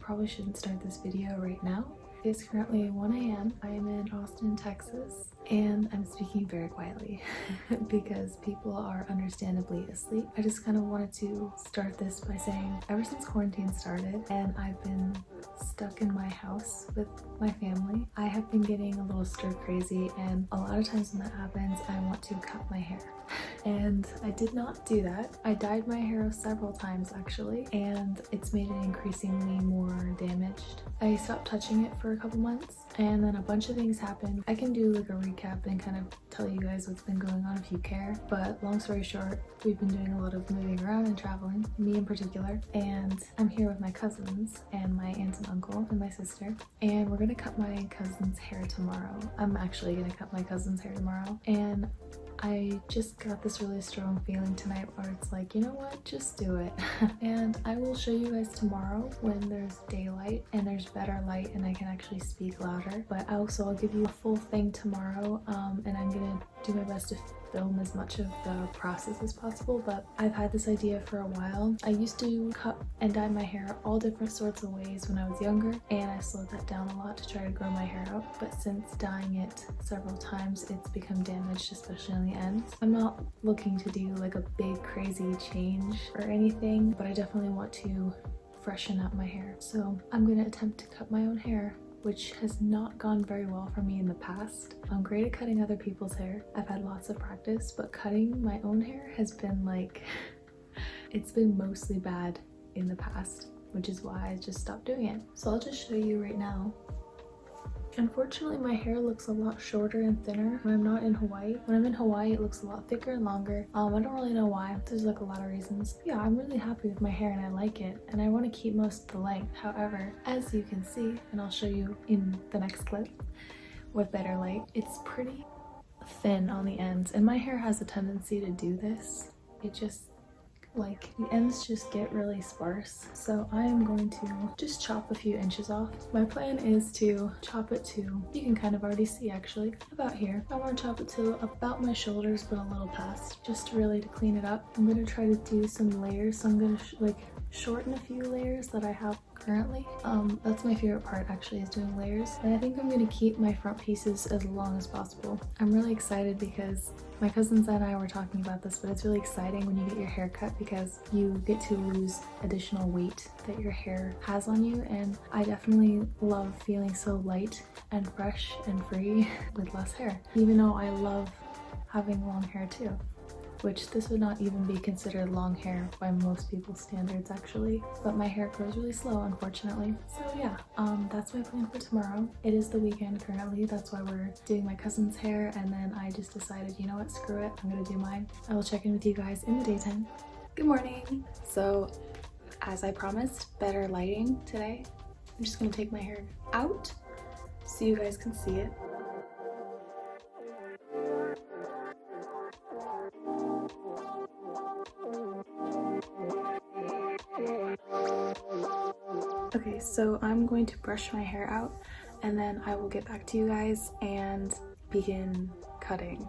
probably shouldn't start this video right now. It's currently 1 a.m. I am in Austin, Texas, and I'm speaking very quietly because people are understandably asleep. I just kind of wanted to start this by saying ever since quarantine started and I've been stuck in my house with my family, I have been getting a little stir crazy, and a lot of times when that happens, I want to cut my hair. And I did not do that. I dyed my hair several times actually, and it's made it increasingly more damaged. I stopped touching it for a couple months, and then a bunch of things happened. I can do like a recap and kind of tell you guys what's been going on if you care, but long story short, we've been doing a lot of moving around and traveling, me in particular, and I'm here with my cousins and my aunt and uncle and my sister, and we're gonna cut my cousin's hair tomorrow. I'm actually gonna cut my cousin's hair tomorrow, and I just got this really strong feeling tonight where it's like, you know what, just do it. And I will show you guys tomorrow when there's daylight and there's better light and I can actually speak louder. But I'll give you a full thing tomorrow, and I'm gonna do my best to film as much of the process as possible. But I've had this idea for a while. I used to cut and dye my hair all different sorts of ways when I was younger, and I slowed that down a lot to try to grow my hair out. But since dyeing it several times, it's become damaged, especially on the ends. I'm not looking to do like a big crazy change or anything, but I definitely want to freshen up my hair. So I'm gonna attempt to cut my own hair, which has not gone very well for me in the past. I'm great at cutting other people's hair. I've had lots of practice, but cutting my own hair has been like, it's been mostly bad in the past, which is why I just stopped doing it. So I'll just show you right now. Unfortunately, my hair looks a lot shorter and thinner when I'm not in Hawaii. When I'm in Hawaii, it looks a lot thicker and longer. I don't really know why. There's like a lot of reasons. Yeah, I'm really happy with my hair and I like it, and I want to keep most of the length. However, as you can see, and I'll show you in the next clip with better light, it's pretty thin on the ends, and my hair has a tendency to do this. It just, like, the ends just get really sparse. So I am going to just chop a few inches off. My plan is to chop it to, you can kind of already see actually, about here. I want to chop it to about my shoulders, but a little past, just really to clean it up. I'm going to try to do some layers, so I'm going to shorten a few layers that I have currently. That's my favorite part actually, is doing layers. And I think I'm going to keep my front pieces as long as possible. I'm really excited because my cousins and I were talking about this, but it's really exciting when you get your hair cut because you get to lose additional weight that your hair has on you, and I definitely love feeling so light and fresh and free with less hair, even though I love having long hair too, which this would not even be considered long hair by most people's standards actually, but my hair grows really slow unfortunately. So yeah, that's my plan for tomorrow. It is the weekend currently, that's why we're doing my cousin's hair, and then I just decided, you know what, screw it, I'm gonna do mine. I will check in with you guys in the daytime. Good morning! So, as I promised, better lighting today. I'm just gonna take my hair out so you guys can see it. Okay, so I'm going to brush my hair out and then I will get back to you guys and begin cutting.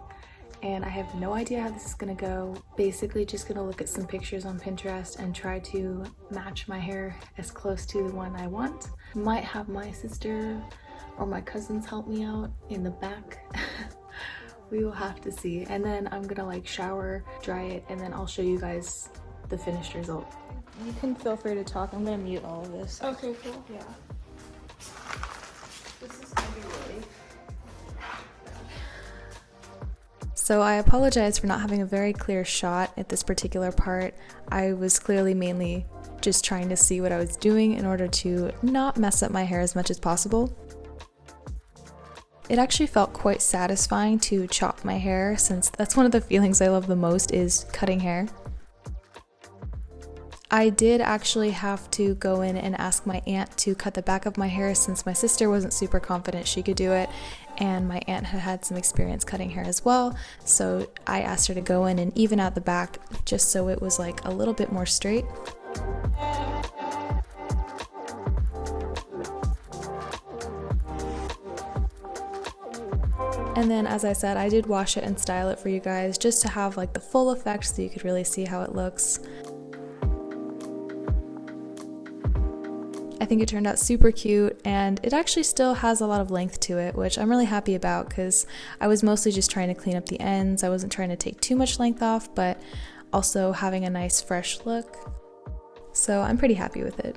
And I have no idea how this is gonna go. Basically just gonna look at some pictures on Pinterest and try to match my hair as close to the one I want. Might have my sister or my cousins help me out in the back. We will have to see. And then I'm gonna like shower, dry it, and then I'll show you guys the finished result. You can feel free to talk. I'm gonna mute all of this. Okay, cool. Yeah. This is gonna be really... So I apologize for not having a very clear shot at this particular part. I was clearly mainly just trying to see what I was doing in order to not mess up my hair as much as possible. It actually felt quite satisfying to chop my hair, since that's one of the feelings I love the most, is cutting hair. I did actually have to go in and ask my aunt to cut the back of my hair since my sister wasn't super confident she could do it, and my aunt had had some experience cutting hair as well, so I asked her to go in and even out the back just so it was like a little bit more straight. And then, as I said, I did wash it and style it for you guys just to have like the full effect so you could really see how it looks. I think it turned out super cute, and it actually still has a lot of length to it, which I'm really happy about because I was mostly just trying to clean up the ends. I wasn't trying to take too much length off, but also having a nice fresh look. So I'm pretty happy with it.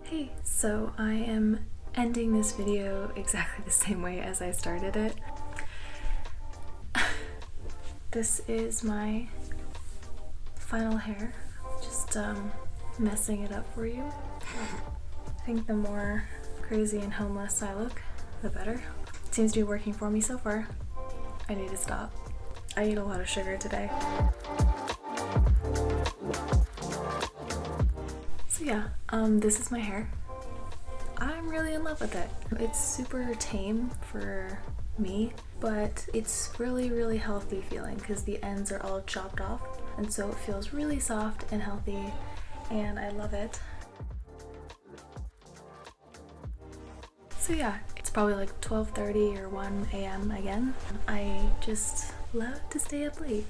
Hey, so I am ending this video exactly the same way as I started it. This is my final hair, just messing it up for you. I think the more crazy and homeless I look, the better. It seems to be working for me so far. I need to stop. I ate a lot of sugar today. So yeah, this is my hair. I'm really in love with it. It's super tame for me, but it's really healthy feeling because the ends are all chopped off, and so it feels really soft and healthy, and I love it. So yeah, it's probably like 12:30 or 1 a.m. again. I just love to stay up late.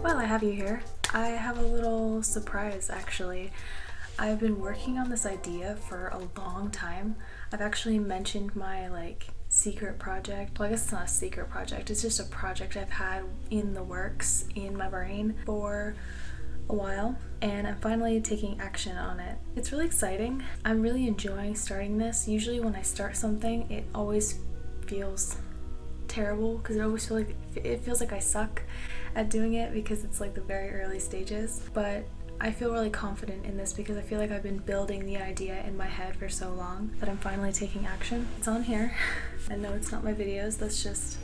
While I have you here, I have a little surprise actually. I've been working on this idea for a long time. I've actually mentioned my secret project. Well, I guess it's not a secret project, it's just a project I've had in the works in my brain for a while, and I'm finally taking action on it. It's really exciting. I'm really enjoying starting this. Usually when I start something, it always feels terrible because it feels like I suck at doing it because it's like the very early stages, but I feel really confident in this because I feel like I've been building the idea in my head for so long that I'm finally taking action. It's on here. And no, it's not my videos, that's just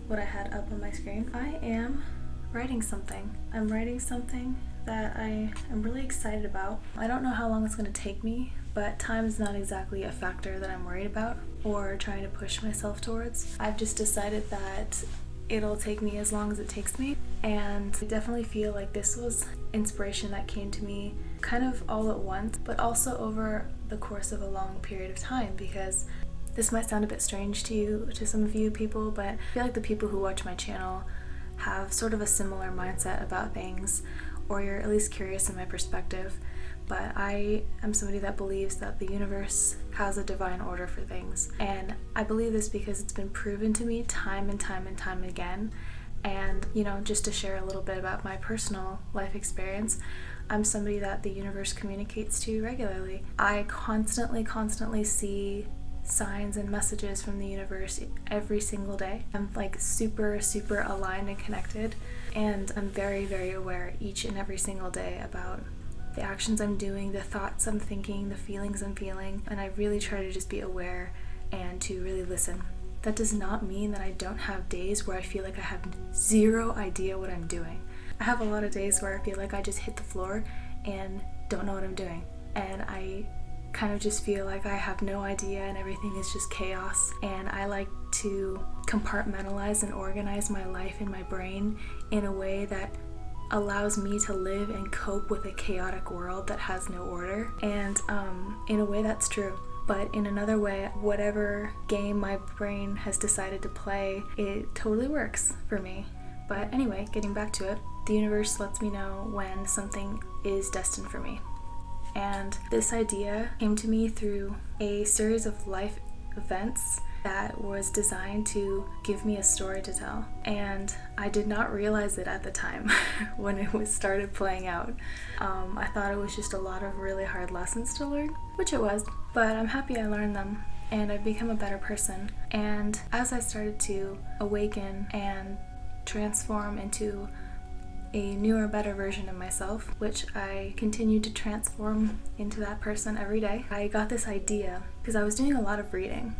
what I had up on my screen. I am writing something. I'm writing something that I am really excited about. I don't know how long it's going to take me, but time is not exactly a factor that I'm worried about or trying to push myself towards. I've just decided that it'll take me as long as it takes me, and I definitely feel like this was inspiration that came to me kind of all at once, but also over the course of a long period of time, because this might sound a bit strange to some of you people, but I feel like the people who watch my channel have sort of a similar mindset about things, or you're at least curious in my perspective. But I am somebody that believes that the universe has a divine order for things, and I believe this because it's been proven to me time and time and time again. And just to share a little bit about my personal life experience, I'm somebody that the universe communicates to regularly. I constantly see signs and messages from the universe every single day. I'm super aligned and connected, and I'm very aware each and every single day about the actions I'm doing, the thoughts I'm thinking, the feelings I'm feeling, and I really try to just be aware and to really listen. That does not mean that I don't have days where I feel like I have zero idea what I'm doing. I have a lot of days where I feel like I just hit the floor and don't know what I'm doing, and I kind of just feel like I have no idea and everything is just chaos, and I like to compartmentalize and organize my life in my brain in a way that allows me to live and cope with a chaotic world that has no order. And in a way that's true, but in another way, whatever game my brain has decided to play, it totally works for me. But anyway, getting back to it, the universe lets me know when something is destined for me. And this idea came to me through a series of life events that was designed to give me a story to tell. And I did not realize it at the time when it was started playing out. I thought it was just a lot of really hard lessons to learn, which it was, but I'm happy I learned them, and I've become a better person. And as I started to awaken and transform into a newer, better version of myself, which I continue to transform into that person every day, I got this idea because I was doing a lot of reading,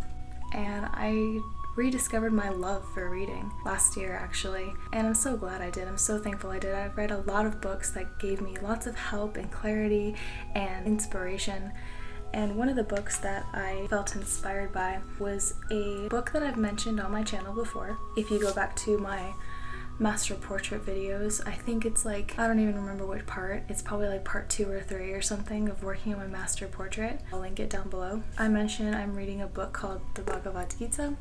and I rediscovered my love for reading last year actually, and I'm so glad I did. I'm so thankful I did. I've read a lot of books that gave me lots of help and clarity and inspiration, And one of the books that I felt inspired by was a book that I've mentioned on my channel before. If you go back to my master portrait videos, I think it's like, I don't even remember which part, it's probably like part 2 or 3 or something of working on my master portrait. I'll link it down below. I mentioned I'm reading a book called the Bhagavad Gita,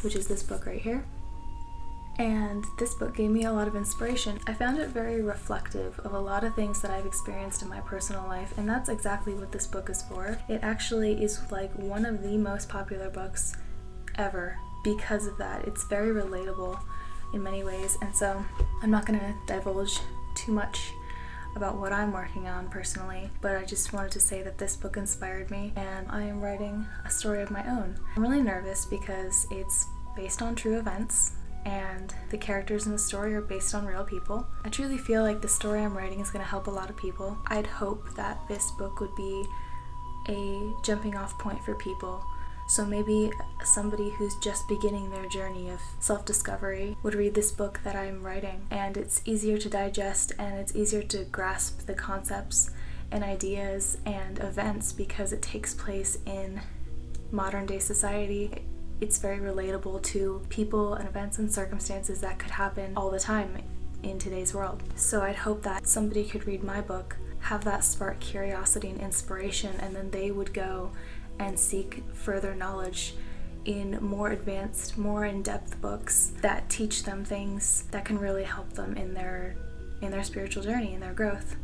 which is this book right here. And this book gave me a lot of inspiration. I found it very reflective of a lot of things that I've experienced in my personal life, and that's exactly what this book is for. It actually is like one of the most popular books ever because of that. It's very relatable in many ways, and so I'm not gonna divulge too much about what I'm working on personally, but I just wanted to say that this book inspired me and I am writing a story of my own. I'm really nervous because it's based on true events and the characters in the story are based on real people. I truly feel like the story I'm writing is going to help a lot of people. I'd hope that this book would be a jumping off point for people. So maybe somebody who's just beginning their journey of self-discovery would read this book that I'm writing, and it's easier to digest and it's easier to grasp the concepts and ideas and events because it takes place in modern day society. It's very relatable to people and events and circumstances that could happen all the time in today's world. So I'd hope that somebody could read my book, have that spark curiosity and inspiration, and then they would go and seek further knowledge in more advanced, more in-depth books that teach them things that can really help them in their spiritual journey, in their growth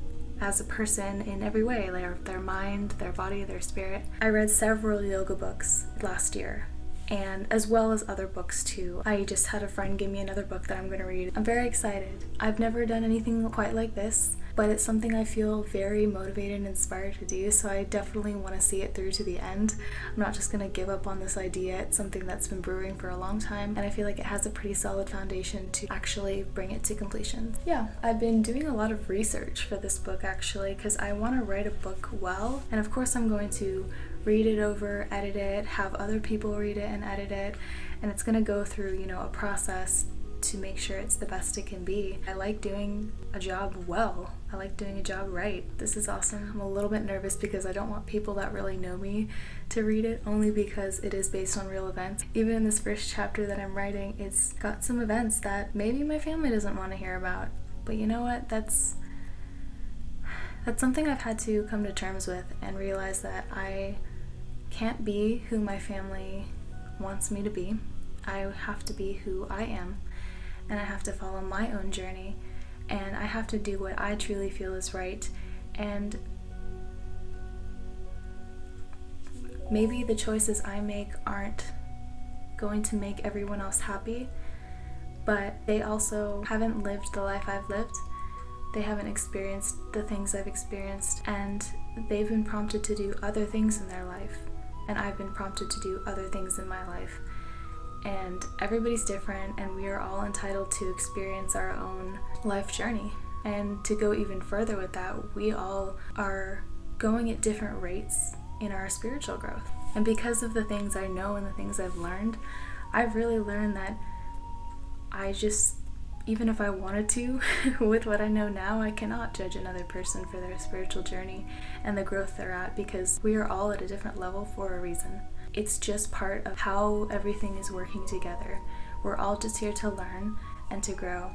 as a person in every way, like their mind, their body, their spirit. I read several yoga books last year, and as well as other books too. I just had a friend give me another book that I'm going to read. I'm very excited. I've never done anything quite like this, but it's something I feel very motivated and inspired to do, so I definitely want to see it through to the end. I'm not just going to give up on this idea. It's something that's been brewing for a long time, and I feel like it has a pretty solid foundation to actually bring it to completion. Yeah, I've been doing a lot of research for this book actually, because I want to write a book well, and of course I'm going to read it over, edit it, have other people read it and edit it, and it's going to go through, you know, a process to make sure it's the best it can be. I like doing a job well. I like doing a job right. This is awesome. I'm a little bit nervous because I don't want people that really know me to read it, only because it is based on real events. Even in this first chapter that I'm writing, it's got some events that maybe my family doesn't want to hear about. But you know what? That's something I've had to come to terms with and realize that I can't be who my family wants me to be. I have to be who I am, and I have to follow my own journey, and I have to do what I truly feel is right. And maybe the choices I make aren't going to make everyone else happy, but they also haven't lived the life I've lived. They haven't experienced the things I've experienced, and they've been prompted to do other things in their life, and I've been prompted to do other things in my life. And everybody's different, and we are all entitled to experience our own life journey. And to go even further with that, we all are going at different rates in our spiritual growth. And because of the things I know and the things I've learned, I've really learned that I just, even if I wanted to, with what I know now, I cannot judge another person for their spiritual journey and the growth they're at, because we are all at a different level for a reason. It's just part of how everything is working together. We're all just here to learn and to grow.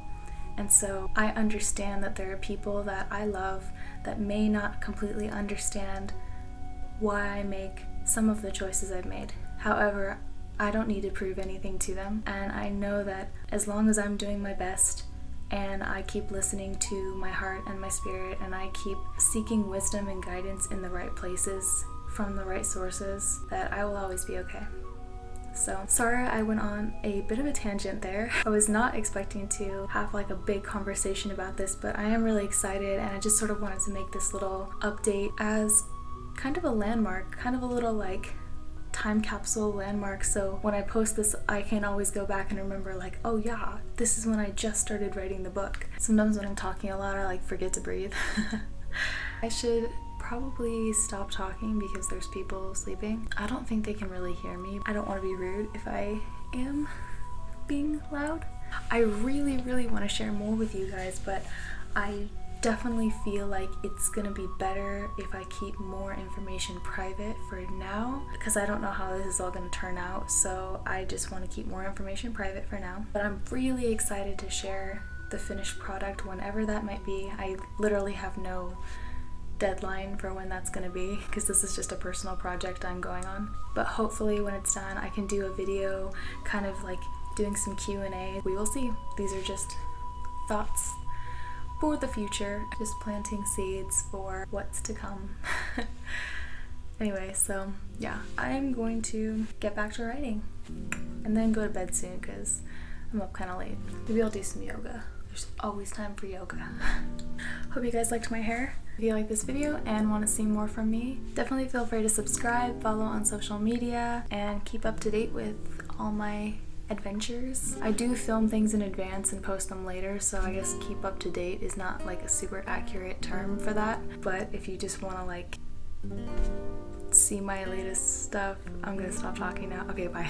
And so I understand that there are people that I love that may not completely understand why I make some of the choices I've made. However, I don't need to prove anything to them, and I know that as long as I'm doing my best and I keep listening to my heart and my spirit, and I keep seeking wisdom and guidance in the right places from the right sources, that I will always be okay. So sorry I went on a bit of a tangent there. I was not expecting to have like a big conversation about this, but I am really excited, and I just sort of wanted to make this little update as kind of a landmark, kind of a little like time capsule landmark, so when I post this I can always go back and remember like, oh yeah, this is when I just started writing the book. Sometimes when I'm talking a lot I like forget to breathe. I should probably stop talking because there's people sleeping. I don't think they can really hear me. I don't want to be rude if I am being loud. I really want to share more with you guys, but I definitely feel like it's gonna be better if I keep more information private for now, because I don't know how this is all gonna turn out, so I just want to keep more information private for now. But I'm really excited to share the finished product whenever that might be. I literally have no deadline for when that's gonna be, because this is just a personal project I'm going on. But hopefully when it's done I can do a video kind of like doing some Q&A. We will see. These are just thoughts for the future, just planting seeds for what's to come. Anyway, so yeah, I'm going to get back to writing and then go to bed soon because I'm up kind of late. Maybe I'll do some yoga. There's always time for yoga. Hope you guys liked my hair. If you like this video and want to see more from me, definitely feel free to subscribe, follow on social media, and keep up to date with all my adventures. I do film things in advance and post them later, so I guess keep up to date is not like a super accurate term for that. But if you just want to like see my latest stuff, I'm gonna stop talking now. Okay, bye.